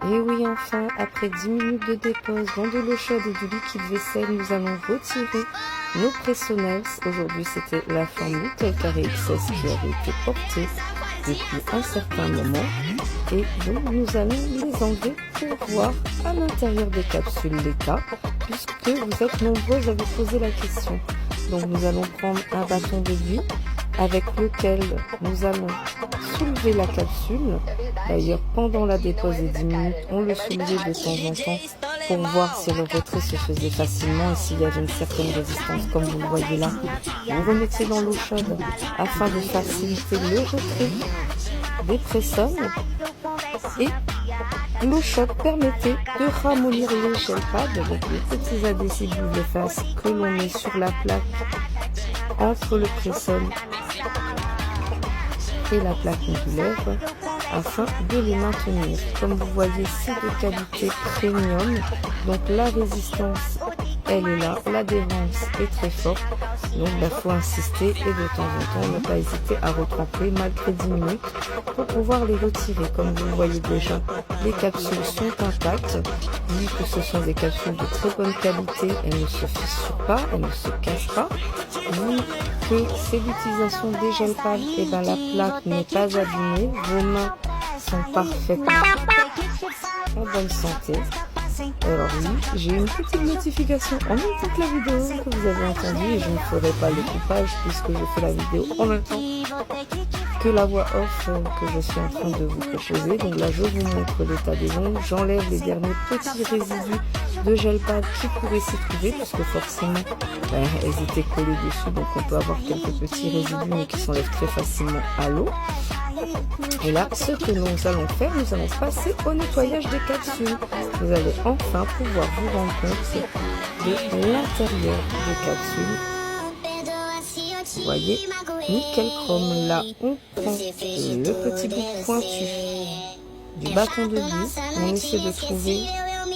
Et oui, enfin, après 10 minutes de dépose dans de l'eau chaude et du liquide vaisselle, nous allons retirer nos pressonnels. Aujourd'hui, c'était la forme Little Carré XS qui avait été portée depuis un certain moment. Et donc, nous allons les enlever pour voir à l'intérieur des capsules les cas, puisque vous êtes nombreuses à vous poser la question. Donc, nous allons prendre un bâton de buis avec lequel nous allons soulever la capsule. D'ailleurs, pendant la dépose des 10 minutes, on le soulevait de temps en temps pour voir si le retrait se faisait facilement et s'il y avait une certaine résistance, comme vous le voyez là. Vous remettez dans l'eau chaude afin de faciliter le retrait des pressonnes. Et l'eau chaude permettait de ramollir les gel pads, donc les petits adhésifs double-face que l'on met sur la plaque entre le pressonne et la plaque modulaire afin de les maintenir. Comme vous voyez, c'est de qualité premium, donc la résistance elle est là, l'adhérence est très forte, donc il faut insister et de temps en temps ne pas hésiter à retremper malgré 10 minutes pour pouvoir les retirer. Comme vous le voyez déjà, les capsules sont intactes, vu que ce sont des capsules de très bonne qualité, elles ne se fissurent pas, elles ne se cassent pas, vu que c'est l'utilisation des gel pads, et ben la plaque n'est pas abîmée, vos mains sont parfaitement en bonne santé. Alors oui, j'ai une petite notification en même temps que la vidéo que vous avez entendue et je ne ferai pas le coupage puisque je fais la vidéo en même temps que la voix off que je suis en train de vous proposer. Donc là je vous montre l'état des ongles, j'enlève les derniers petits résidus de gel pad qui pourraient s'y trouver puisque forcément elles étaient collées dessus, donc on peut avoir quelques petits résidus mais qui s'enlèvent très facilement à l'eau. Et là, ce que nous allons faire, nous allons passer au nettoyage des capsules. Vous allez enfin pouvoir vous rendre compte de l'intérieur des capsules. Vous voyez, nickel chrome. Là, on prend le petit bout pointu du bâton de buis. On essaie de trouver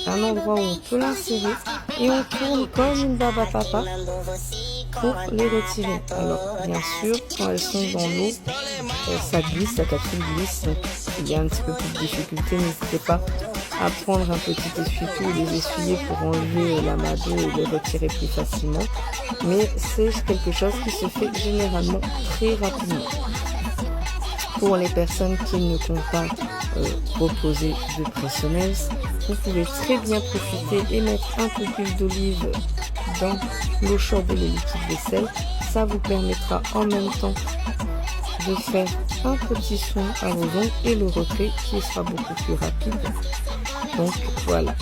un endroit où on peut l'insérer et on tourne comme une barbe à papa pour les retirer. Alors, bien sûr, quand elles sont dans l'eau, ça glisse, la capsule glisse, donc il y a un petit peu plus de difficulté. N'hésitez pas à prendre un petit essuie-tout et les essuyer pour enlever l'amadou et les retirer plus facilement. Mais c'est quelque chose qui se fait généralement très rapidement. Pour les personnes qui ne comptent pas proposer de pressionnels, vous pouvez très bien profiter et mettre un peu d'huile d'olive dans l'eau chaude et le liquide vaisselle. Ça vous permettra en même temps de faire un petit soin à vos ongles et le retrait qui sera beaucoup plus rapide. Donc voilà,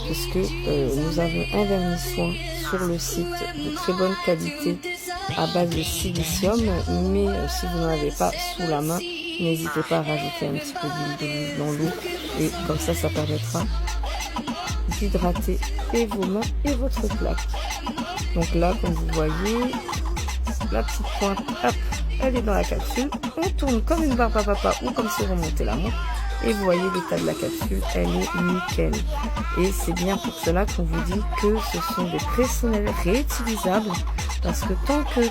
puisque nous avons un vernis soin sur le site de très bonne qualité à base de silicium, mais si vous n'en avez pas sous la main, n'hésitez pas à rajouter un petit peu d'huile d'olive dans l'eau et comme ça, ça permettra d'hydrater et vos mains et votre plaque. Donc là, comme vous voyez, la petite pointe, hop, elle est dans la capsule. On tourne comme une barbe à papa ou comme si on remontait la montre. Et vous voyez l'état de la capsule, elle est nickel. Et c'est bien pour cela qu'on vous dit que ce sont des pressonnels réutilisables. Parce que tant que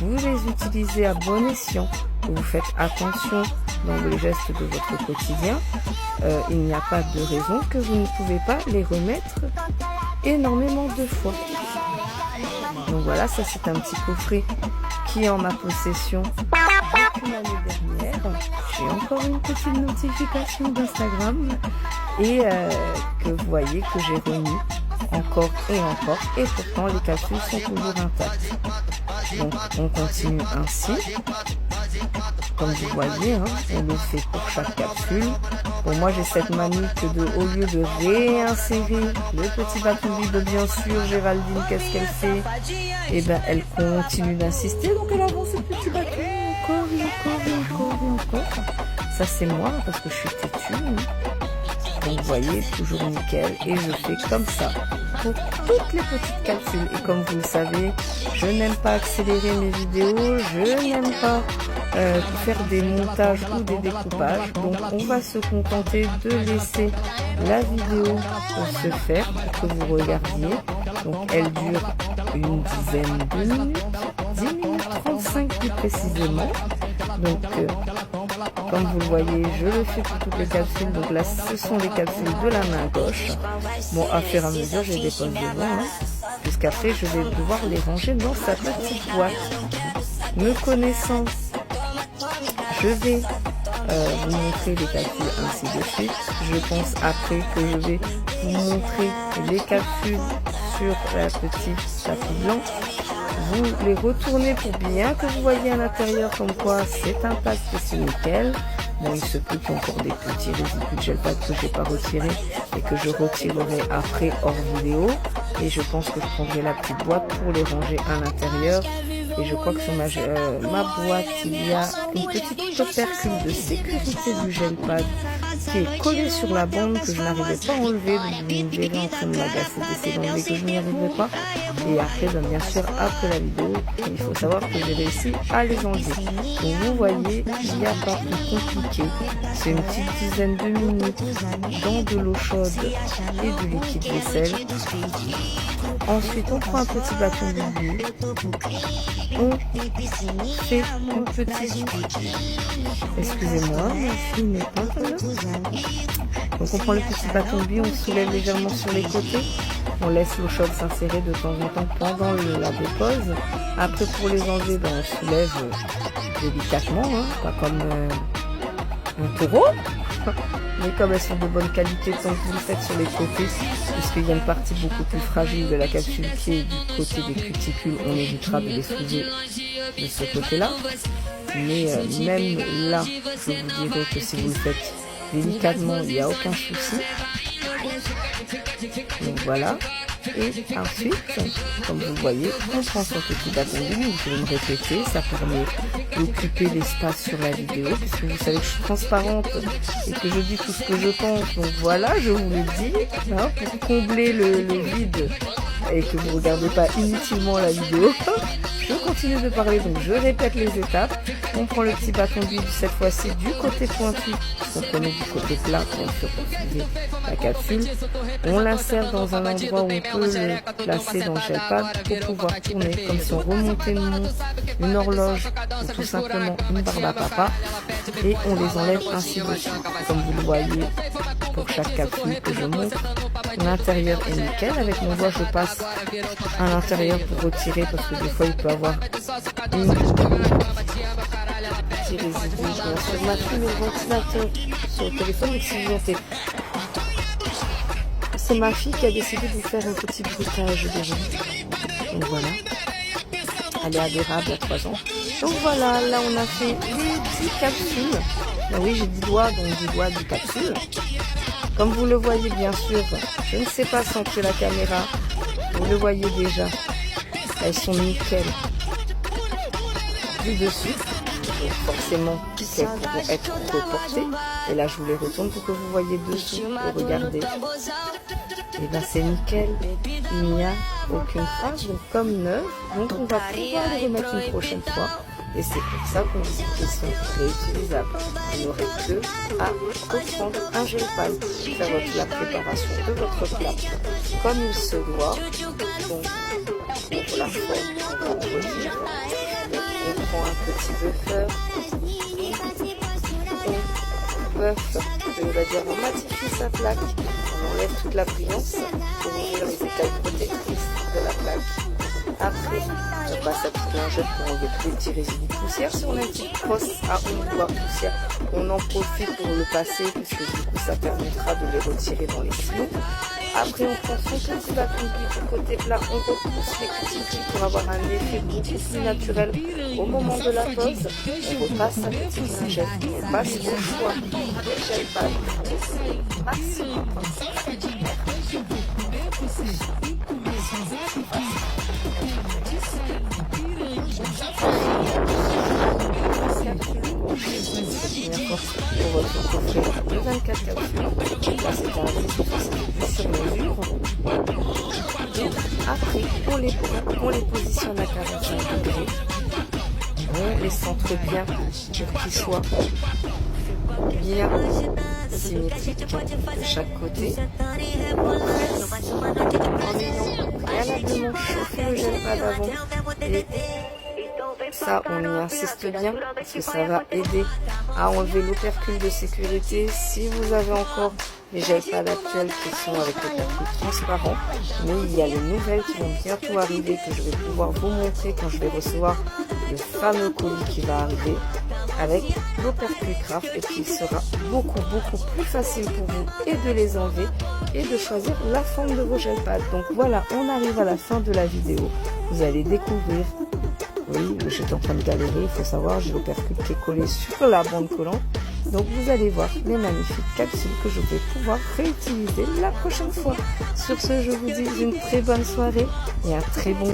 vous les utilisez à bon escient, que vous faites attention dans les gestes de votre quotidien, il n'y a pas de raison que vous ne pouvez pas les remettre énormément de fois. Donc voilà, ça c'est un petit coffret qui est en ma possession depuis l'année dernière. J'ai encore une petite notification d'Instagram et que vous voyez que j'ai remis encore et encore, et pourtant les capsules sont toujours intactes. Donc on continue ainsi. Comme vous voyez, hein, on le fait pour chaque capsule. Bon, moi j'ai cette manie que au lieu de réinsérer le petit bâton vide, bien sûr, Géraldine, qu'est-ce qu'elle fait? Et ben elle continue d'insister, donc elle avance ce petit bâton encore et encore et encore et encore. Ça c'est moi parce que je suis têtue. Hein. Donc vous voyez, toujours nickel, et je fais comme ça pour toutes les petites capsules. Et comme vous le savez, je n'aime pas accélérer mes vidéos, je n'aime pas faire des montages ou des découpages. Donc on va se contenter de laisser la vidéo se faire pour que vous regardiez. Donc elle dure une dizaine de minutes, 10 minutes 35 plus précisément. Donc Comme vous le voyez, je le fais pour toutes les capsules. Donc là, ce sont les capsules de la main gauche. Bon, à faire à mesure, je les dépose devant. Jusqu'après, je vais devoir les ranger dans sa petite boîte. Me connaissant, je vais vous montrer les capsules ainsi de suite. Je pense après que je vais vous montrer les capsules sur la petite tapis blanc. Vous les retournez pour bien que vous voyez à l'intérieur comme quoi c'est intact et c'est nickel. Bon, il se peut qu'il y ait encore des petits résidus de gel pad que je n'ai pas retirés et que je retirerai après hors vidéo. Et je pense que je prendrai la petite boîte pour les ranger à l'intérieur. Et je crois que sur ma boîte, il y a une petite opercule de sécurité du gel pad qui est collée sur la bande que je n'arrivais pas à enlever. Donc vous me verrez en train de m'agacer d'essayer d'enlever que je n'y arriverai pas. Et après, bien sûr, après la vidéo, il faut savoir que j'ai réussi à les enlever. Donc vous voyez, il n'y a pas plus compliqué. C'est une petite dizaine de minutes dans de l'eau chaude et du liquide vaisselle. Ensuite, on prend un petit bâton de bulle. On fait une petite... Excusez-moi, ma fille n'est pas là. Donc on prend le petit bâton de bulle, on soulève légèrement sur les côtés. On laisse l'eau chaude s'insérer de temps en temps pendant la dépose. Après, pour les enlever, on soulève délicatement, pas comme un taureau. Mais comme elles sont de bonne qualité, tant que vous le faites sur les côtés, puisqu'il y a une partie beaucoup plus fragile de la capsule qui est du côté des cuticules, on évitera de les soulever de ce côté-là. Mais même là, je vous dirais que si vous le faites délicatement, il n'y a aucun souci. Donc voilà. Et ensuite, comme vous le voyez, on prend son petit bâton de bulle. Vous pouvez me répéter, ça permet d'occuper l'espace sur la vidéo, puisque vous savez que je suis transparente et que je dis tout ce que je pense. Donc voilà, je vous le dis, pour combler le vide et que vous ne regardez pas inutilement la vidéo. Je continue de parler, donc je répète les étapes. On prend le petit bâton d'huile cette fois-ci du côté pointu. On prenait du côté plat, bien sûr, pour utiliser la capsule. On l'insère dans un endroit où on peut le placer dans le gel pad pour pouvoir tourner, comme si on remontait une horloge ou tout simplement une barbe à papa. Et on les enlève ainsi de suite. Comme vous le voyez, pour chaque capsule que je montre, l'intérieur est nickel. Avec mon doigt, je passe à l'intérieur pour retirer parce que des fois, il peut avoir une petit résidu. Sur ma fille, le ventilateur sur le téléphone, donc si vous entendez. C'est ma fille qui a décidé de vous faire un petit bruitage de vent. Donc voilà. Elle est adorable, il y a 3 ans. Donc voilà, là on a fait les 10 capsules. Ben oui, j'ai 10 doigts, donc 10 doigts, 10 capsules. Comme vous le voyez bien sûr, je ne sais pas centrer la caméra. Vous le voyez déjà. Elles sont nickel. Du dessus. Donc forcément, elles pourront être reportées. Et là, je vous les retourne pour que vous voyez dessous. Et regardez. Et bien, c'est nickel. Il n'y a aucune trace, donc comme neuf. Donc, on va pouvoir les remettre une prochaine fois. Et c'est pour ça qu'on dit qu'ils sont réutilisables. Vous n'aurez que à reprendre un gel pad, faire la préparation de votre plat comme il se doit. Donc, pour la forme, on retire. On prend un petit buffer. On buffe, je vais dire, on matifie sa plaque. On enlève toute la brillance pour ouvrir les écailles protectrices de la plaque. Après, on passe à petite lingette pour enlever tous les petits résidus de poussière. Si on a une petite crosse à ombre voire poussière, on en profite pour le passer puisque du coup ça permettra de les retirer dans les silos. Après, on prend son petit bâton du côté plat, on repousse les cuticules pour avoir un effet beaucoup plus naturel au moment de la pose. On repasse sa petite lingette, on passe au choix de gel pad. Maximum. Pour votre coffret de 24 capsules. Là, c'est un dispositif sur mesure. Après, on les positionne à 45 degrés. On les centre bien pour qu'ils soient bien symétriques de chaque côté. En ayant préalablement chauffé le gel pad avant. Et ça, on y insiste bien parce que ça va aider à enlever l'opercule de sécurité. Si vous avez encore les gels pads actuels qui sont avec l'opercule transparent, mais il y a les nouvelles qui vont bientôt arriver que je vais pouvoir vous montrer quand je vais recevoir le fameux colis qui va arriver avec l'opercule craft, et puis il sera beaucoup plus facile pour vous et de les enlever et de choisir la forme de vos gel pads. Donc voilà, on arrive à la fin de la vidéo. Vous allez découvrir. Oui, j'étais en train de galérer, il faut savoir, j'ai l'opercule qui est collé sur la bande collante. Donc vous allez voir les magnifiques capsules que je vais pouvoir réutiliser la prochaine fois. Sur ce, je vous dis une très bonne soirée et un très bon